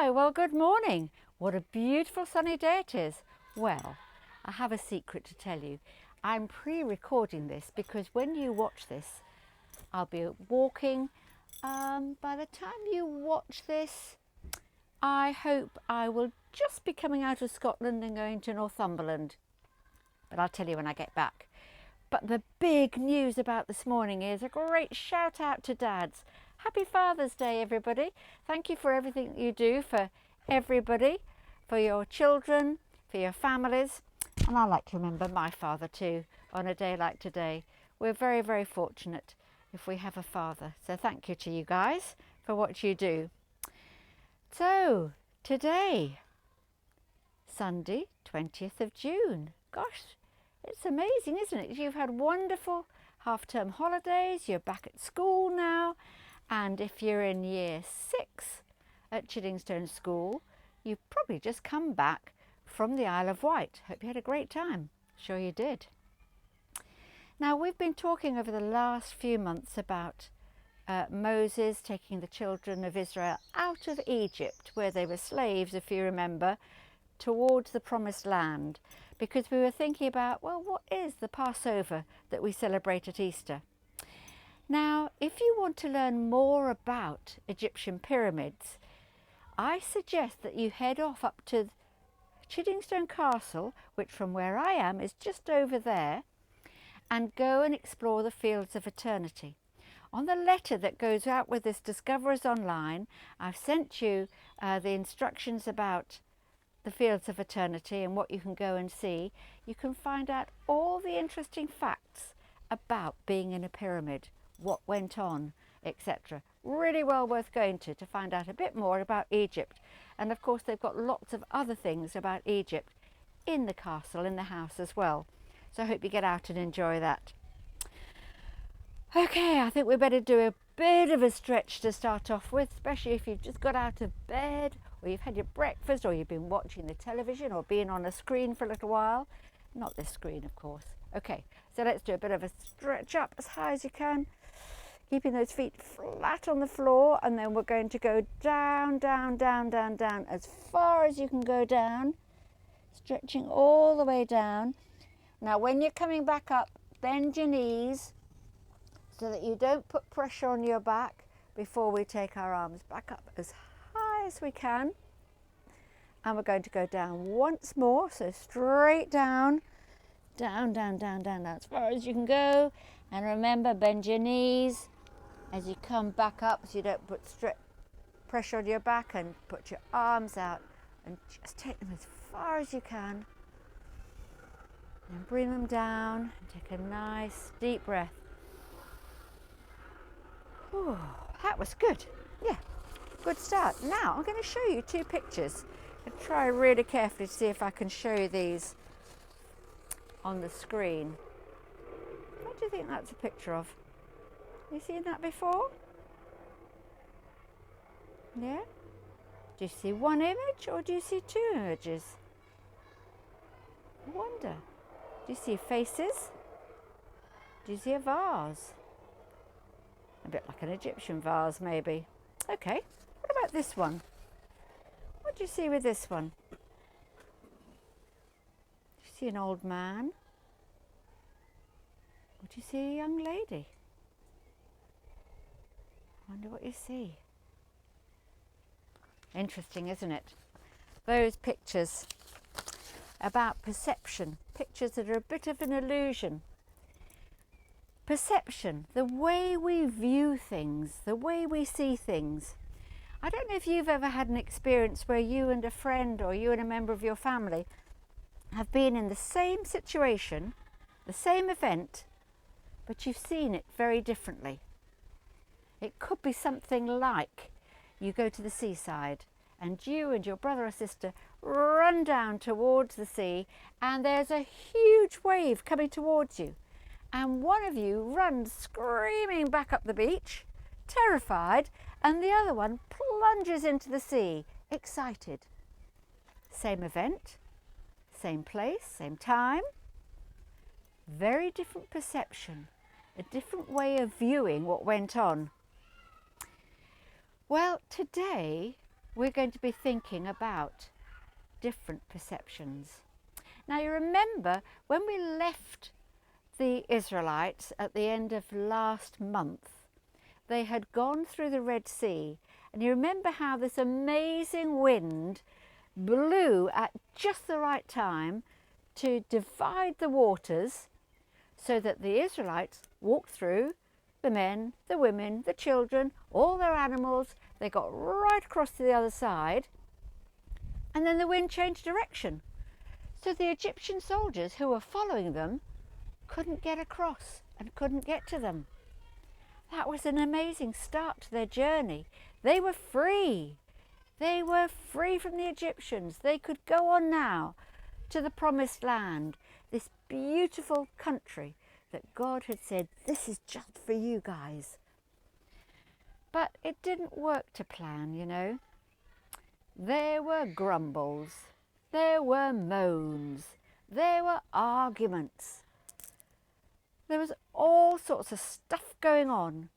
Hi, well, good morning. What a beautiful sunny day it is. Well, I have a secret to tell you. I'm pre-recording this because when you watch this, I'll be walking. By the time you watch this, I hope I will just be coming out of Scotland and going to Northumberland. But I'll tell you when I get back. But the big news about this morning is a great shout out to dads. Happy Father's Day, everybody. Thank you for everything you do for everybody, for your children, for your families. And I like to remember my father too on a day like today. We're very, very fortunate if we have a father. So thank you to you guys for what you do. So today, Sunday, 20th of June. Gosh, it's amazing, isn't it? You've had wonderful half-term holidays. You're back at school now. And if you're in year 6 at Chiddingstone School, you've probably just come back from the Isle of Wight. Hope you had a great time. Sure you did. Now, we've been talking over the last few months about Moses taking the children of Israel out of Egypt, where they were slaves, if you remember, towards the Promised Land, because we were thinking about, well, what is the Passover that we celebrate at Easter? Now, if you want to learn more about Egyptian pyramids, I suggest that you head off up to Chiddingstone Castle, which from where I am is just over there, and go and explore the Fields of Eternity. On the letter that goes out with this Discover Us Online, I've sent you the instructions about the Fields of Eternity and what you can go and see. You can find out all the interesting facts about being in a pyramid, what went on, etc. Really well worth going to find out a bit more about Egypt. And of course they've got lots of other things about Egypt in the castle, in the house as well. So I hope you get out and enjoy that. Okay, I think we better do a bit of a stretch to start off with, especially if you've just got out of bed, or you've had your breakfast, or you've been watching the television, or been on a screen for a little while. Not this screen, of course. Okay, so let's do a bit of a stretch up as high as you can, keeping those feet flat on the floor, and then we're going to go down, down, down, down, down, as far as you can go down, stretching all the way down. Now, when you're coming back up, bend your knees so that you don't put pressure on your back before we take our arms back up as high as we can. And we're going to go down once more, so straight down, down, down, down, down, down, as far as you can go. And remember, bend your knees as you come back up so you don't put pressure on your back, and put your arms out and just take them as far as you can. And bring them down and take a nice deep breath. Whew, that was good. Yeah, good start. Now I'm going to show you 2 pictures. I'll try really carefully to see if I can show you these on the screen. What do you think that's a picture of? You seen that before? Yeah? Do you see one image or do you see 2 images? I wonder. Do you see faces? Do you see a vase? A bit like an Egyptian vase, maybe. Okay, what about this one? What do you see with this one? Do you see an old man? Or do you see a young lady? I wonder what you see. Interesting, isn't it? Those pictures about perception, pictures that are a bit of an illusion. Perception, the way we view things, the way we see things. I don't know if you've ever had an experience where you and a friend or you and a member of your family have been in the same situation, the same event, but you've seen it very differently. It could be something like you go to the seaside and you and your brother or sister run down towards the sea, and there's a huge wave coming towards you, and one of you runs screaming back up the beach, terrified, and the other one plunges into the sea, excited. Same event, same place, same time, very different perception, a different way of viewing what went on. Well, today we're going to be thinking about different perceptions. Now you remember when we left the Israelites at the end of last month, they had gone through the Red Sea, and you remember how this amazing wind blew at just the right time to divide the waters so that the Israelites walked through, the men, the women, the children, all their animals, they got right across to the other side, and then the wind changed direction. So the Egyptian soldiers who were following them couldn't get across and couldn't get to them. That was an amazing start to their journey. They were free. They were free from the Egyptians. They could go on now to the promised land, this beautiful country that God had said, this is just for you guys. But it didn't work to plan, you know. There were grumbles, there were moans, there were arguments. There was all sorts of stuff going on,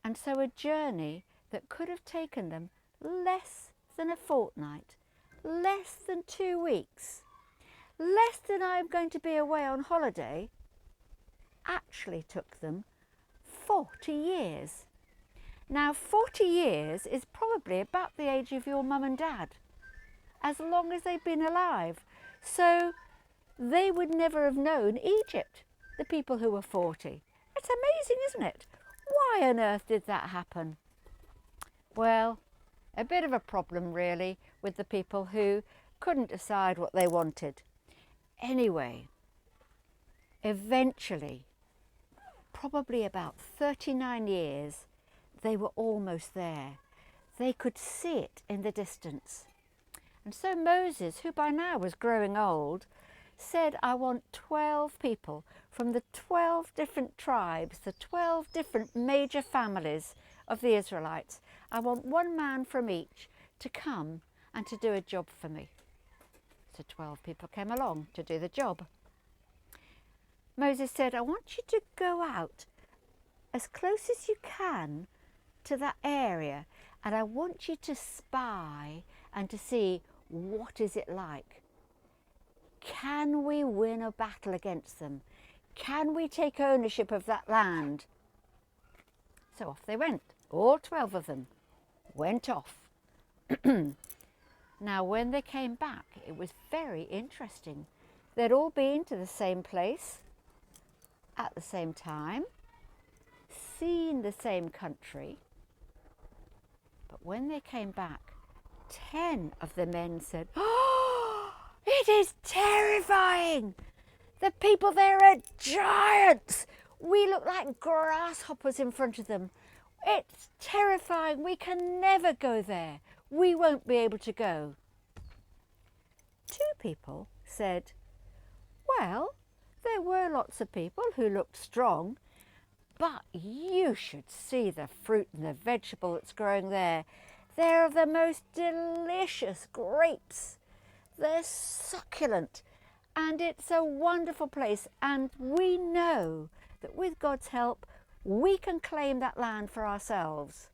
and so a journey that could have taken them less than a fortnight, less than 2 weeks, less than I'm going to be away on holiday, actually took them 40 years. Now 40 years is probably about the age of your mum and dad, as long as they've been alive. So they would never have known Egypt, the people who were 40. It's amazing, isn't it? Why on earth did that happen? Well, a bit of a problem really with the people who couldn't decide what they wanted. Anyway, eventually, probably about 39 years, they were almost there. They could see it in the distance. And so Moses, who by now was growing old, said, I want 12 people from the 12 different tribes, the 12 different major families of the Israelites. I want one man from each to come and to do a job for me. So 12 people came along to do the job. Moses said, I want you to go out as close as you can to that area, and I want you to spy and to see what is it like. Can we win a battle against them? Can we take ownership of that land? So off they went, all 12 of them went off. Now when they came back, it was very interesting. They'd all been to the same place at the same time, seen the same country, but when they came back, 10 of the men said, oh, it is terrifying. The people there are giants. We look like grasshoppers in front of them. It's terrifying. We can never go there. We won't be able to go. 2 people said, well, there were lots of people who looked strong, but you should see the fruit and the vegetable that's growing there. They're the most delicious grapes. They're succulent, and it's a wonderful place, and we know that with God's help we can claim that land for ourselves.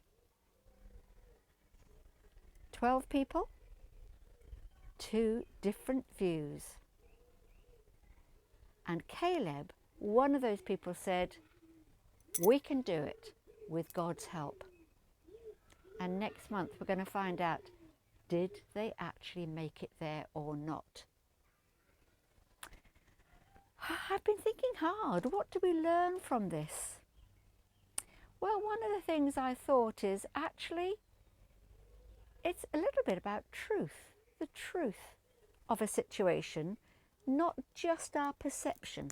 12 people, 2 different views. And Caleb, one of those people, said, we can do it with God's help. And next month we're going to find out, did they actually make it there or not? I've been thinking hard. What do we learn from this? Well, one of the things I thought is actually it's a little bit about truth, the truth of a situation, not just our perception.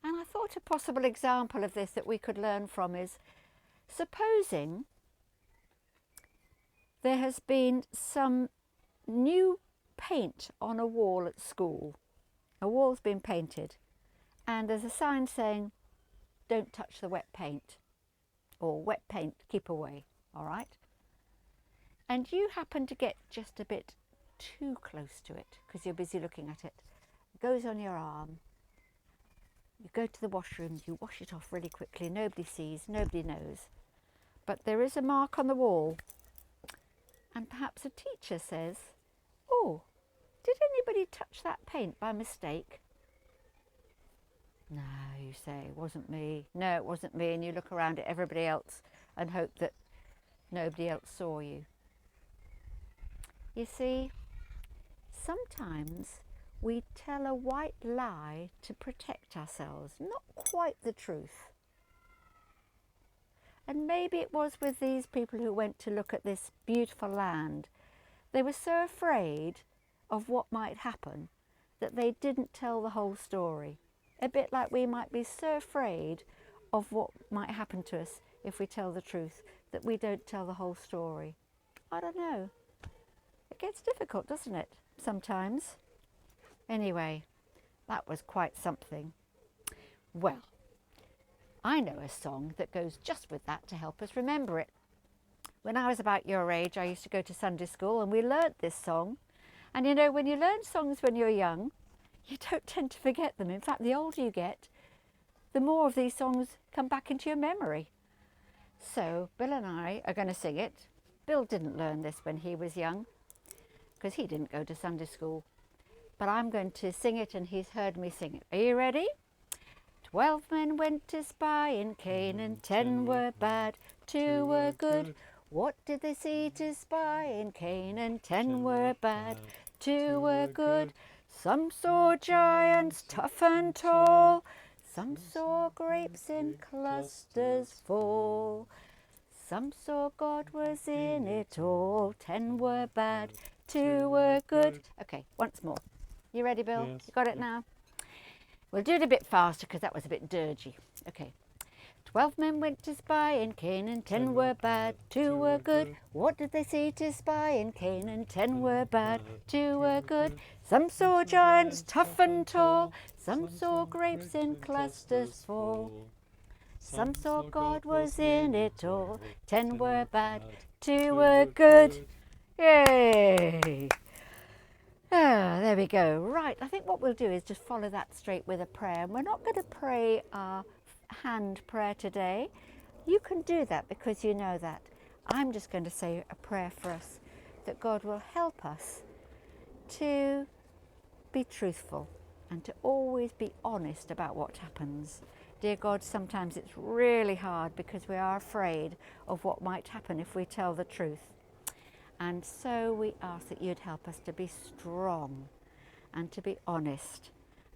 And I thought a possible example of this that we could learn from is, supposing there has been some new paint on a wall at school. A wall's been painted and there's a sign saying, don't touch the wet paint, or wet paint, keep away, all right? And you happen to get just a bit too close to it because you're busy looking at it. It goes on your arm. You go to the washroom, you wash it off really quickly, nobody sees, nobody knows. But there is a mark on the wall, And perhaps a teacher says, "Oh, did anybody touch that paint by mistake?" "No," you say, "it wasn't me. No, it wasn't me." And you look around at everybody else and hope that nobody else saw you. You see, sometimes we tell a white lie to protect ourselves, not quite the truth. And maybe it was with these people who went to look at this beautiful land. They were so afraid of what might happen that they didn't tell the whole story. A bit like we might be so afraid of what might happen to us if we tell the truth that we don't tell the whole story. I don't know. It gets difficult, doesn't it, sometimes? Anyway, that was quite something. Well, I know a song that goes just with that to help us remember it. When I was about your age, I used to go to Sunday school and we learnt this song. And you know, when you learn songs when you're young, you don't tend to forget them. In fact, the older you get, the more of these songs come back into your memory. So Bill and I are going to sing it. Bill didn't learn this when he was young because he didn't go to Sunday school. But I'm going to sing it and he's heard me sing it. Are you ready? 12 men went to spy in Canaan, 10 were bad, 2 were good. What did they see to spy in Canaan? 10 were bad, 2 were good. Some saw giants tough and tall, some saw grapes in clusters fall. Some saw God was in it all. 10 were bad, 2 were good. Okay, once more. You ready, Bill? Yes. You got it now? We'll do it a bit faster because that was a bit dirgy. Okay. 12 men went to spy in Canaan, 10 were bad, 2 were good. What did they see to spy in Canaan? 10 were bad, 2 were good. Some saw giants tough and tall, some saw grapes in clusters fall. Some saw God was in it all. 10 were bad, 2 were good. Yay! Ah, there we go. Right, I think what we'll do is just follow that straight with a prayer. And we're not going to pray our hand prayer today. You can do that because you know that. I'm just going to say a prayer for us that God will help us to be truthful and to always be honest about what happens. Dear God, sometimes it's really hard because we are afraid of what might happen if we tell the truth. And so we ask that you'd help us to be strong and to be honest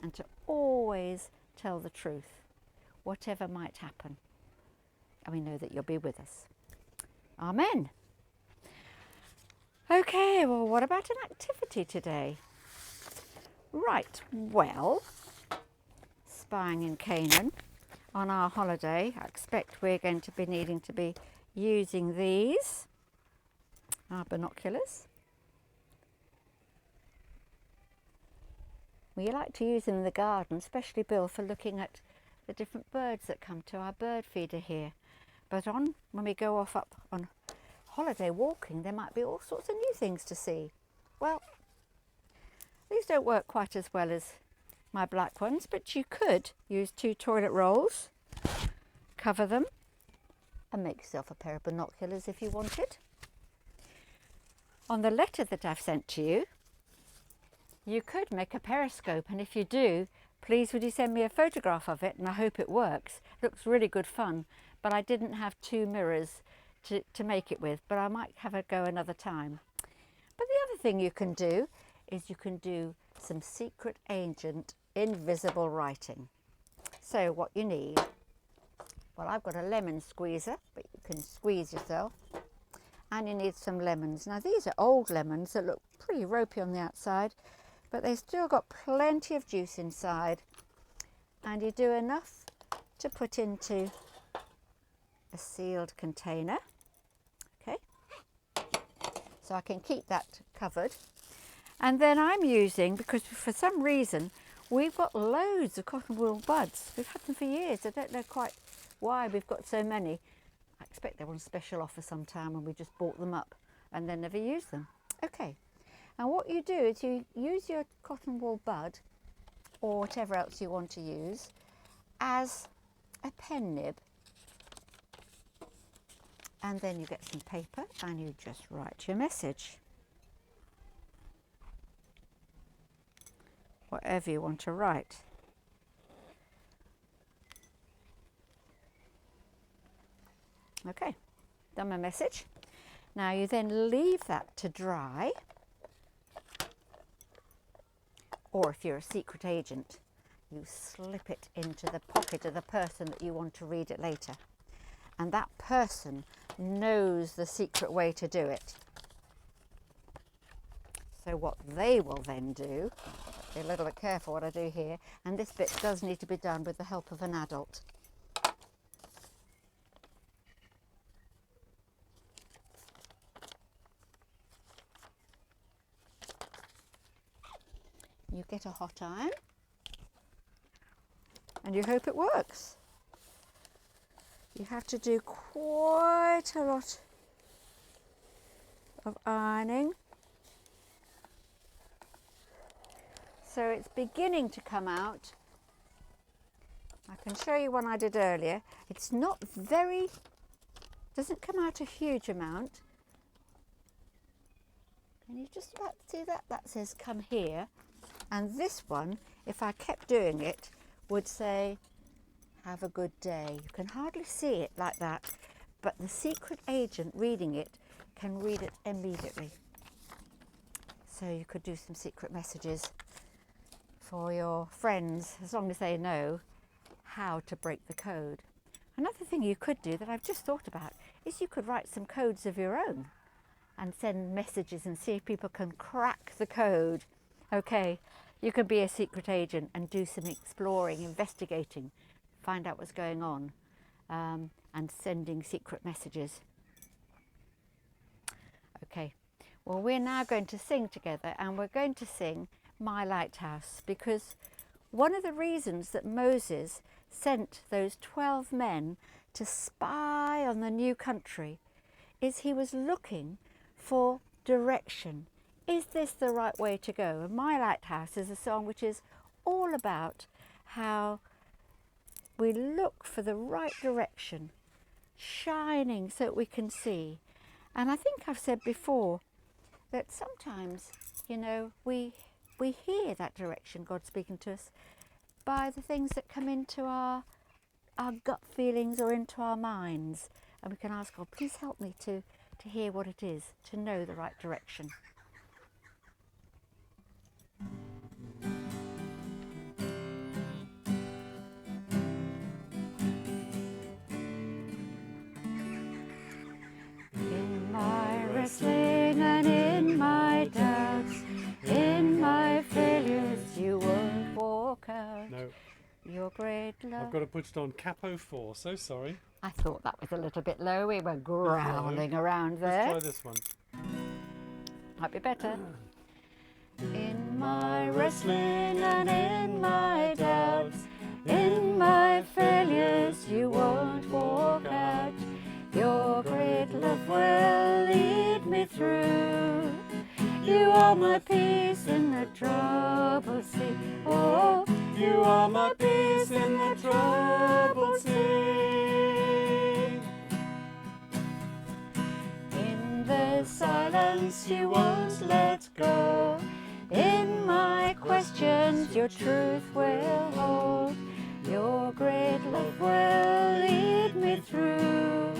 and to always tell the truth, whatever might happen. And we know that you'll be with us. Amen. Okay, well, what about an activity today? Right, well, spying in Canaan on our holiday, I expect we're going to be needing to be using these, our binoculars. We like to use them in the garden, especially Bill, for looking at the different birds that come to our bird feeder here. But when we go off up on holiday walking, there might be all sorts of new things to see. Well, these don't work quite as well as my black ones, but you could use 2 toilet rolls, cover them, and make yourself a pair of binoculars if you wanted. On the letter that I've sent to you, you could make a periscope, and if you do, please would you send me a photograph of it, and I hope it works. It looks really good fun, but I didn't have 2 mirrors to make it with, but I might have a go another time. But the other thing you can do is you can do some secret agent invisible writing. So what you need, well, I've got a lemon squeezer, but you can squeeze yourself. And you need some lemons. Now these are old lemons that look pretty ropey on the outside, but they've still got plenty of juice inside. And you do enough to put into a sealed container. Okay, so I can keep that covered. And then I'm using, because for some reason we've got loads of cotton wool buds. We've had them for years. I don't know quite why we've got so many. I expect they're on special offer sometime and we just bought them up and then never used them. Okay, and what you do is you use your cotton wool bud or whatever else you want to use as a pen nib. And then you get some paper and you just write your message. Whatever you want to write. Okay, done my message. Now you then leave that to dry. Or if you're a secret agent, you slip it into the pocket of the person that you want to read it later. And that person knows the secret way to do it. So what they will then do, be a little bit careful what I do here, and this bit does need to be done with the help of an adult. You get a hot iron and you hope it works. You have to do quite a lot of ironing. So it's beginning to come out. I can show you one I did earlier. It's not very, doesn't come out a huge amount. Can you just about see that? That says come here. And this one, if I kept doing it, would say, have a good day. You can hardly see it like that, but the secret agent reading it can read it immediately. So you could do some secret messages for your friends, as long as they know how to break the code. Another thing you could do that I've just thought about is you could write some codes of your own and send messages and see if people can crack the code. Okay, you could be a secret agent and do some exploring, investigating, find out what's going on, and sending secret messages. Okay, well, we're now going to sing together, and we're going to sing My Lighthouse, because one of the reasons that Moses sent those 12 men to spy on the new country is he was looking for direction. Is this the right way to go? And My Lighthouse is a song which is all about how we look for the right direction, shining so that we can see. And I think I've said before that sometimes, you know, we hear that direction, God speaking to us, by the things that come into our gut feelings or into our minds. And we can ask God, please help me to hear what it is, to know the right direction. In my wrestling and in my doubts, in my failures, you won't walk out. No. Your great love. I've got to put it on capo 4, so sorry. I thought that was a little bit low. We were growling around there. Let's try this one. Might be better. In my wrestling and in my doubts, in my failures, you won't walk out. Your great love will lead me through. You are my peace in the troubled sea. Oh, you are my peace in the troubled sea. In the silence you won't let go. In my questions your truth will hold. Your great love will lead me through.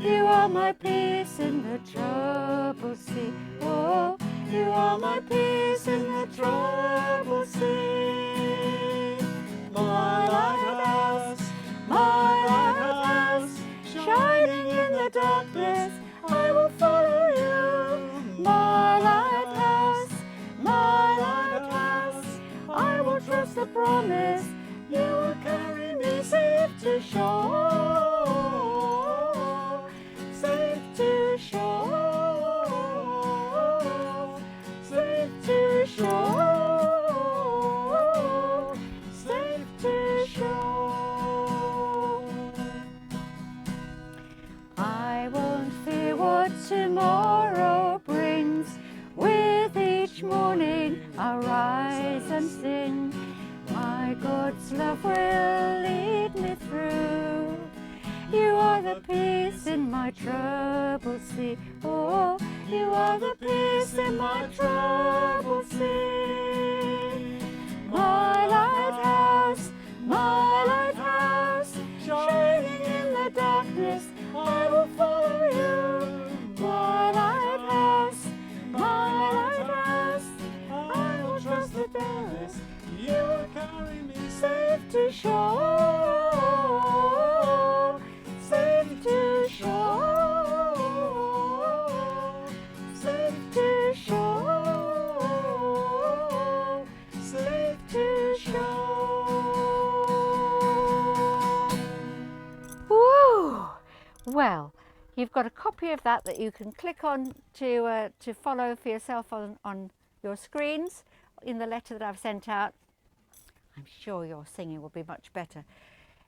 You are my peace in the troubled sea. Oh, you are my peace in the troubled sea. My lighthouse, shining in the darkness, I will follow you. My lighthouse, I will trust the promise. You will carry me safe to shore, safe to shore, safe to shore, safe to shore. I won't fear what tomorrow brings. With each morning I'll rise and sing. My God's love will lead me through. You are the the peace in my troubled sea. Oh, you are the peace in my troubled sea. My lighthouse, shining in the darkness, I will follow you. My lighthouse, I will trust the darkness. You will carry me Safe to shore, safe to shore, safe to shore, safe to shore. Woo! Well, you've got a copy of that you can click on to follow for yourself on your screens in the letter that I've sent out. I'm sure your singing will be much better.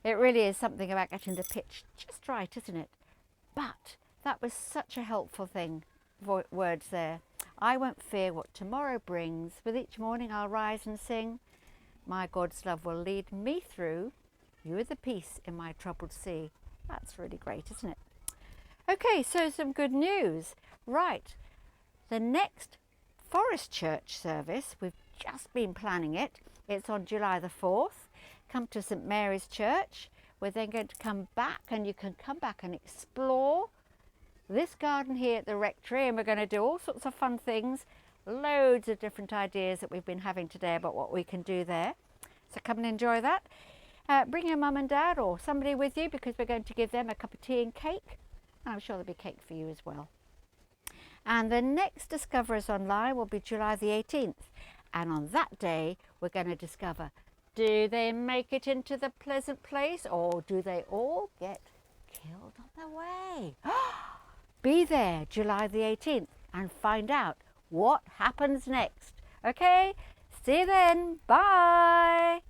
It really is something about getting the pitch just right, isn't it? But that was such a helpful thing, words there. I won't fear what tomorrow brings. With each morning I'll rise and sing. My God's love will lead me through. You are the peace in my troubled sea. That's really great, isn't it? Okay, so some good news. Right, the next Forest Church service, we've just been planning it. It's on July the 4th. Come to St Mary's Church. We're then going to come back, and you can come back and explore this garden here at the rectory, and we're going to do all sorts of fun things, loads of different ideas that we've been having today about what we can do there. So come and enjoy that. Bring your mum and dad or somebody with you, because we're going to give them a cup of tea and cake, and I'm sure there'll be cake for you as well. And the next Discover Us Online will be July the 18th. And on that day, we're going to discover, do they make it into the pleasant place, or do they all get killed on the way? Be there July the 18th and find out what happens next. Okay, see you then. Bye.